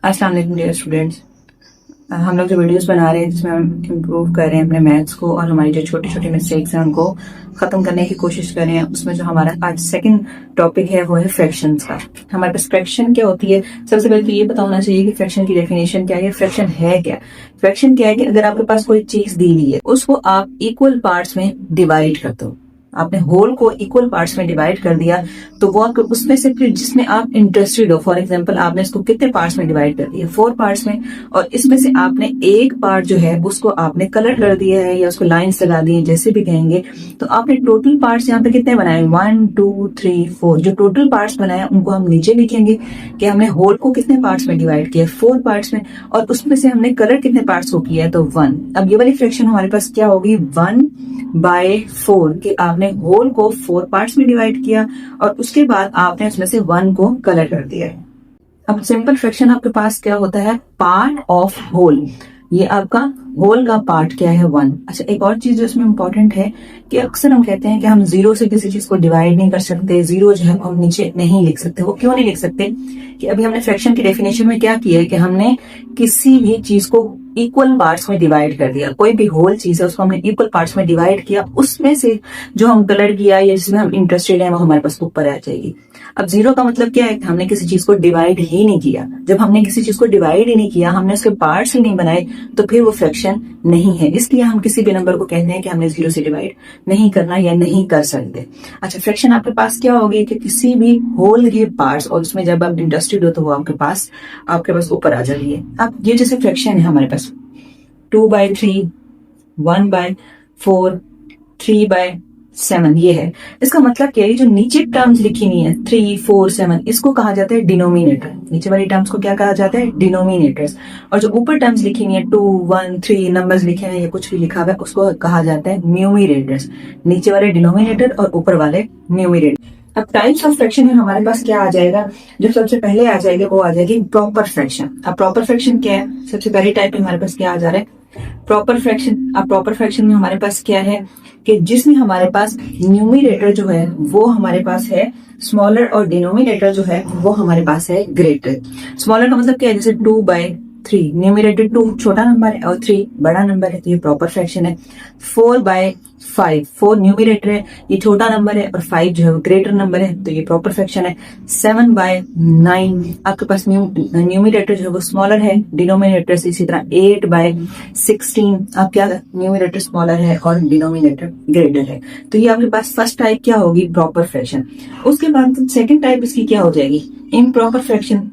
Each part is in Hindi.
अस्सलाम वालेकुम डियर स्टूडेंट्स। हम लोग जो वीडियोस बना रहे हैं जिसमें हम इम्प्रूव कर रहे हैं अपने मैथ्स को और हमारी जो छोटी छोटी मिस्टेक्स हैं उनको खत्म करने की कोशिश कर रहे हैं। उसमें जो हमारा आज सेकंड टॉपिक है वो है फ्रैक्शंस का। हमारे पास फ्रैक्शन क्या होती है, सबसे पहले तो ये पता होना चाहिए कि फ्रैक्शन की डेफिनेशन क्या है। फ्रैक्शन है क्या? फ्रैक्शन क्या है कि अगर आपके पास कोई चीज दी हुई है उसको आप इक्वल पार्ट्स में डिवाइड कर दो। आपने होल को इक्वल पार्ट्स में डिवाइड कर दिया तो वो आपको उसमें से फिर जिसमें आप इंटरेस्टेड हो, फॉर एग्जांपल आपने इसको कितने पार्ट्स में डिवाइड कर दिया, 4 पार्ट्स में, और इसमें से आपने एक पार्ट जो है उसको आपने कलर कर दिया है या उसको लाइंस लगा दी है, जैसे भी कहेंगे। तो आपने टोटल पार्ट्स यहाँ पे कितने बनाए, 1 2 3 4। जो टोटल पार्ट्स बनाए उनको हम नीचे लिखेंगे कि हमने होल को कितने पार्ट्स में डिवाइड किया, 4 पार्ट्स में, और उसमें से हमने कलर कितने पार्ट्स को किया है, तो 1। अब ये वाली फ्रैक्शन हमारे पास क्या होगी, 1/4, कि आपने होल को 4 पार्ट्स में डिवाइड किया और उसके बाद आपने उसमें से 1 को कलर कर दिया है। अब सिंपल फ्रैक्शन आपके पास क्या होता है, पार्ट ऑफ होल। ये आपका होल का पार्ट क्या है, 1। अच्छा, एक और चीज जो इसमें इंपॉर्टेंट है कि अक्सर हम कहते हैं कि हम जीरो से किसी चीज को डिवाइड नहीं कर सकते, जीरो जो है हम नीचे नहीं लिख सकते। वो क्यों नहीं लिख सकते कि अभी हमने फ्रैक्शन की डेफिनेशन में क्या किया है कि हमने किसी भी चीज को इक्वल पार्ट्स में डिवाइड कर दिया। कोई भी होल चीज है उसको हमने इक्वल पार्ट्स में डिवाइड किया, उसमें से जो हम कलर किया या जिसमें हम इंटरेस्टेड है वो हमारे पास ऊपर आ जाएगी। अब जीरो का मतलब क्या है, हमने किसी चीज को डिवाइड ही नहीं किया। जब हमने किसी चीज को डिवाइड ही नहीं किया, हमने उसके पार्ट्स ही नहीं बनाए, तो फिर वो फ्रैक्शन नहीं है। इसलिए हम किसी भी नंबर को कहते हैं कि हमने जीरो से डिवाइड नहीं करना या नहीं कर सकते। अच्छा, फ्रैक्शन आपके पास क्या होगी कि किसी भी होल के पार्ट्स, और उसमें जब आप इंटरेस्टेड हो तो वो आपके पास ऊपर आ जाती है। अब ये जैसे फ्रैक्शन है हमारे पास 2/3, 1/4, 3/7, ये है। इसका मतलब क्या है, जो नीचे टर्म्स लिखी हुई है 3 4 7, इसको कहा जाता है डिनोमिनेटर। नीचे वाली टर्म्स को क्या कहा जाता है, डिनोमिनेटर्स। और जो ऊपर टर्म्स लिखी हुई है 2 1 3 नंबर्स लिखे हैं या कुछ भी लिखा हुआ है, उसको कहा जाता है न्यूमिरेटर्स। नीचे वाले डिनोमिनेटर और ऊपर वाले न्यूमिरेटर। अब टाइप्स ऑफ फ्रैक्शन में हमारे पास क्या आ जाएगा, जो सबसे पहले आ जाएगा वो आ जाएगी प्रॉपर फ्रैक्शन। अब प्रॉपर फ्रैक्शन क्या है, सबसे पहली टाइप में हमारे पास क्या आ जा रहा है, प्रॉपर फ्रैक्शन। अब प्रॉपर फ्रैक्शन में हमारे पास क्या है कि जिसमें हमारे पास न्यूमिरेटर जो है वो हमारे पास है स्मॉलर और डिनोमिनेटर जो है वो हमारे पास है ग्रेटर। स्मॉलर का मतलब क्या है, जैसे 2/3, न्यूमिरेटर 2 छोटा नंबर है और 3 बड़ा नंबर है, तो ये प्रॉपर फ्रैक्शन है। 4/5, 4 न्यूमिरेटर है, ये छोटा नंबर है, और 5 जो है वो ग्रेटर नंबर है, तो ये प्रॉपर फ्रैक्शन है। 7/9, आपके पास न्यूमिरेटर जो है वो स्मॉलर है डिनोमिनेटर से। इसी तरह 8/16, आप क्या, न्यूमिरेटर स्मॉलर है और डिनोमिनेटर ग्रेटर है। तो ये आपके पास फर्स्ट टाइप क्या होगी, प्रॉपर फ्रैक्शन। उसके बाद सेकंड टाइप इसकी क्या हो जाएगी, इम्प्रॉपर फ्रैक्शन।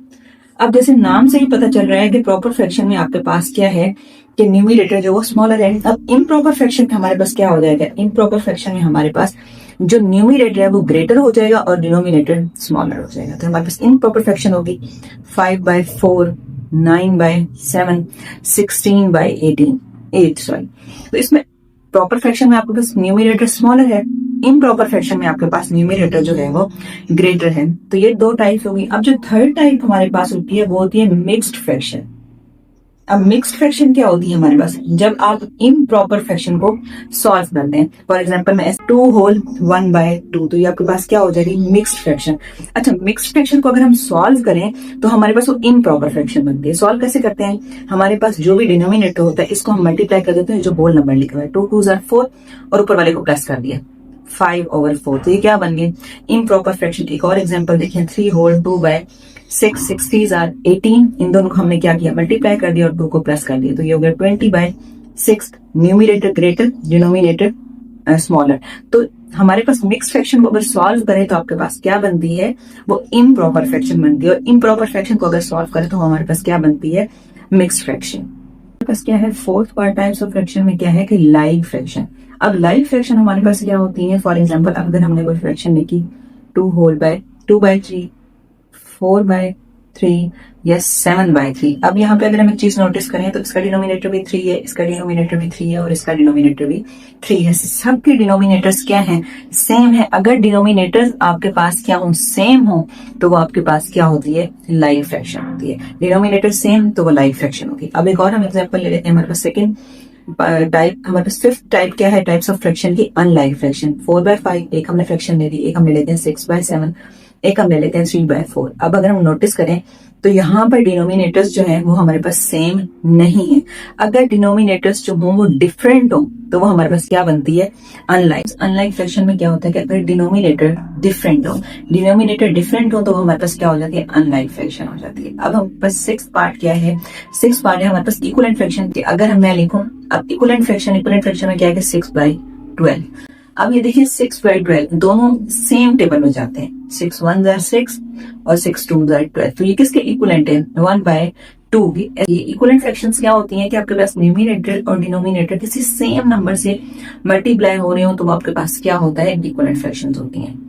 अब जैसे नाम से ही पता चल रहा है कि प्रॉपर फ्रैक्शन में आपके पास क्या है कि न्यूमिरेटर जो वो स्मॉलर है। अब इम्प्रॉपर फ्रैक्शन में हमारे पास क्या हो जाएगा, इम्प्रॉपर फ्रैक्शन में हमारे पास जो न्यूमिरेटर है वो ग्रेटर हो जाएगा और डिनोमिनेटर स्मॉलर हो जाएगा। तो हमारे पास इम्प्रॉपर फ्रैक्शन होगी 5/4, 9/7, 16/8। तो इसमें प्रॉपर फ्रैक्शन में आपके पास न्यूमिरेटर स्मॉलर है, इम्प्रॉपर फ्रैक्शन में आपके पास न्यूमिरेटर जो है वो ग्रेटर है। तो ये दो टाइप होगी। अब जो थर्ड टाइप हमारे पास होती है वो होती है मिक्स्ड फ्रैक्शन। अब मिक्स्ड फ्रैक्शन क्या होती है हमारे पास, जब आप इम्प्रॉपर फ्रैक्शन को सॉल्व करते हैं। फॉर एग्जांपल में 2 होल 1/2, तो ये आपके पास क्या हो जाएगी, मिक्स्ड फ्रैक्शन। अच्छा, मिक्स्ड फ्रैक्शन को अगर हम सॉल्व करें तो हमारे पास वो इम्प्रॉपर फ्रैक्शन बनती है। सॉल्व कैसे करते हैं, हमारे पास जो भी डिनोमिनेटर होता है इसको हम मल्टीप्लाई कर देते हैं, जो होल नंबर लिखा हुआ है 2 2 4, और ऊपर वाले को प्लस कर दिया 5/4। तो ये क्या बन गई, इम्प्रॉपर फ्रैक्शन। एक और एग्जाम्पल देखिए 3 होल 2/6, 6 3 18, इन दोनों को हमने क्या किया, मल्टीप्लाई कर दिया और 2 को प्लस कर दिया, तो ये हो गया 20/6। Numerator greater, denominator smaller. तो हमारे पास मिक्स फ्रैक्शन को अगर सॉल्व करें तो आपके पास क्या बनती है, वो इम्प्रॉपर फ्रैक्शन बनती है। और इम्प्रॉपर फ्रैक्शन को अगर सॉल्व करें तो हमारे पास क्या बनती है, मिक्स फ्रैक्शन। हमारे पास क्या है, fourth part types of fraction में क्या है कि लाइक फ्रैक्शन। अब लाइक फ्रैक्शन हमारे पास क्या होती है, फॉर एग्जाम्पल अगर हमने कोई फ्रैक्शन लिखी 2/3, 4/3 या 7/3। अब यहाँ पे अगर हम एक चीज नोटिस करें तो इसका डिनोमिनेटर भी 3 है, इसका डिनोमिनेटर भी 3 है और इसका डिनोमिनेटर भी 3 है। सबके डिनोमिनेटर्स क्या हैं, सेम है। अगर डिनोमिनेटर्स आपके पास क्या हो, सेम हो, तो वो आपके पास क्या होती है, लाइक फ्रैक्शन होती है। डिनोमिनेटर सेम तो वो लाइक फ्रैक्शन होगी। अब एक और हम एग्जाम्पल ले लेते हैं। हमारे पास सेकंड टाइप, हमारे पास फिफ्थ टाइप क्या है टाइप्स ऑफ फ्रैक्शन की, अनलाइक फ्रैक्शन। 4/5 एक हमने फ्रैक्शन ले ली, एक हम ले लेते हैं 6/7, एक हम ले लेते हैं 3/4। अब अगर हम नोटिस करें तो यहाँ पर डिनोमिनेटर्स जो है वो हमारे पास सेम नहीं है। अगर डिनोमिनेटर्स जो हो वो डिफरेंट हो तो वो हमारे पास क्या बनती है, अनलाइक। अनलाइक फ्रैक्शन में क्या होता है कि अगर डिनोमिनेटर डिफरेंट हो तो वो हमारे पास क्या हो जाती है, अनलाइक फ्रैक्शन हो जाती है। अब हम बस 6 पार्ट क्या है, 6 पार्ट है हमारे पास इक्वलेंट फ्रैक्शन के। अगर मैं लिखूं अब इक्वलेंट फ्रैक्शन में क्या है 6/12। अब ये देखिए 6/12 दोनों सेम टेबल में जाते हैं, 6 1 जार 6 और 6 2 जार 12। तो ये किसके इक्वलेंट है, 1/2। ये इक्वलेंट फ्रैक्शंस क्या होती हैं कि आपके पास न्यूमरेटर और डिनोमिनेटर किसी सेम नंबर से मल्टीप्लाई हो रहे हो तो आपके पास क्या होता है, इक्वलेंट फ्रैक्शंस होती हैं।